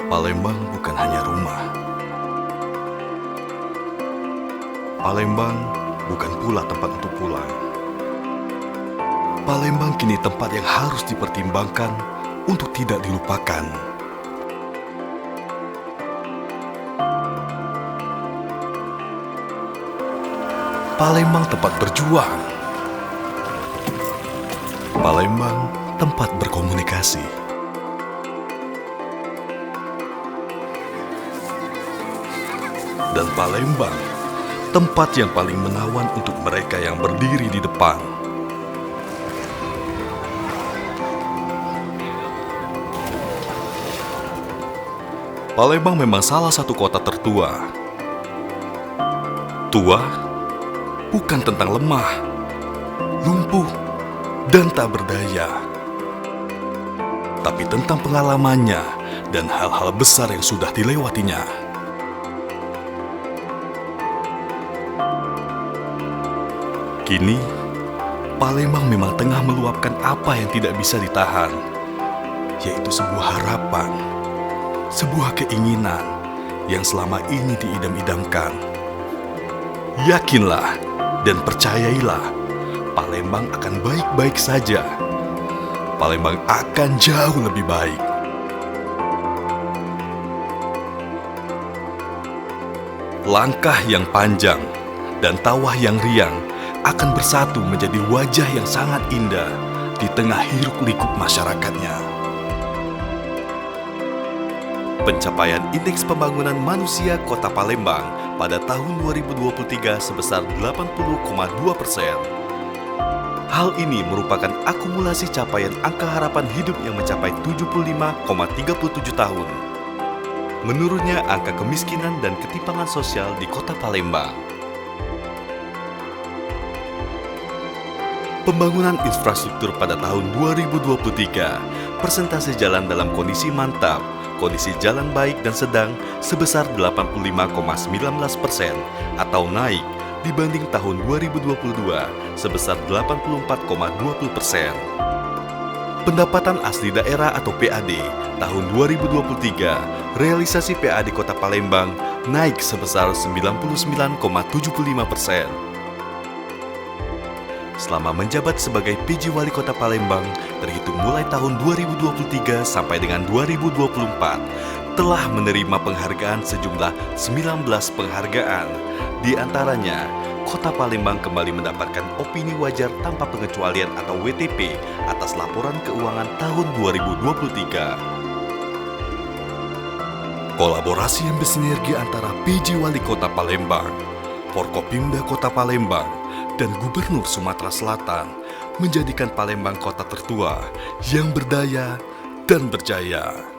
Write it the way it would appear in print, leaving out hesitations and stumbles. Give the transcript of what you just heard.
Palembang bukan hanya rumah. Palembang bukan pula tempat untuk pulang. Palembang kini tempat yang harus dipertimbangkan untuk tidak dilupakan. Palembang tempat berjuang. Palembang tempat berkomunikasi. Dan Palembang tempat yang paling menawan untuk mereka yang berdiri di depan. Palembang memang salah satu kota tertua. Tua bukan tentang lemah, lumpuh, dan tak berdaya, tapi tentang pengalamannya dan hal-hal besar yang sudah dilewatinya. Kini, Palembang memang tengah meluapkan apa yang tidak bisa ditahan, yaitu sebuah harapan, sebuah keinginan yang selama ini diidam-idamkan. Yakinlah dan percayailah, Palembang akan baik-baik saja. Palembang akan jauh lebih baik. Langkah yang panjang dan tawa yang riang akan bersatu menjadi wajah yang sangat indah di tengah hiruk-pikuk masyarakatnya. Pencapaian Indeks Pembangunan Manusia Kota Palembang pada tahun 2023 sebesar 80,2%. Hal ini merupakan akumulasi capaian angka harapan hidup yang mencapai 75,37 tahun. Menurunnya angka kemiskinan dan ketimpangan sosial di Kota Palembang. Pembangunan infrastruktur pada tahun 2023, persentase jalan dalam kondisi mantap, kondisi jalan baik dan sedang sebesar 85,19% atau naik dibanding tahun 2022 sebesar 84,20%. Pendapatan asli daerah atau PAD tahun 2023, realisasi PAD Kota Palembang naik sebesar 99,75%. Selama menjabat sebagai PJ Wali Kota Palembang, terhitung mulai tahun 2023 sampai dengan 2024, telah menerima penghargaan sejumlah 19 penghargaan. Di antaranya, Kota Palembang kembali mendapatkan opini wajar tanpa pengecualian atau WTP atas laporan keuangan tahun 2023. Kolaborasi yang bersinergi antara PJ Wali Kota Palembang, Forkopimda Kota Palembang, dan Gubernur Sumatera Selatan menjadikan Palembang kota tertua yang berdaya dan berjaya.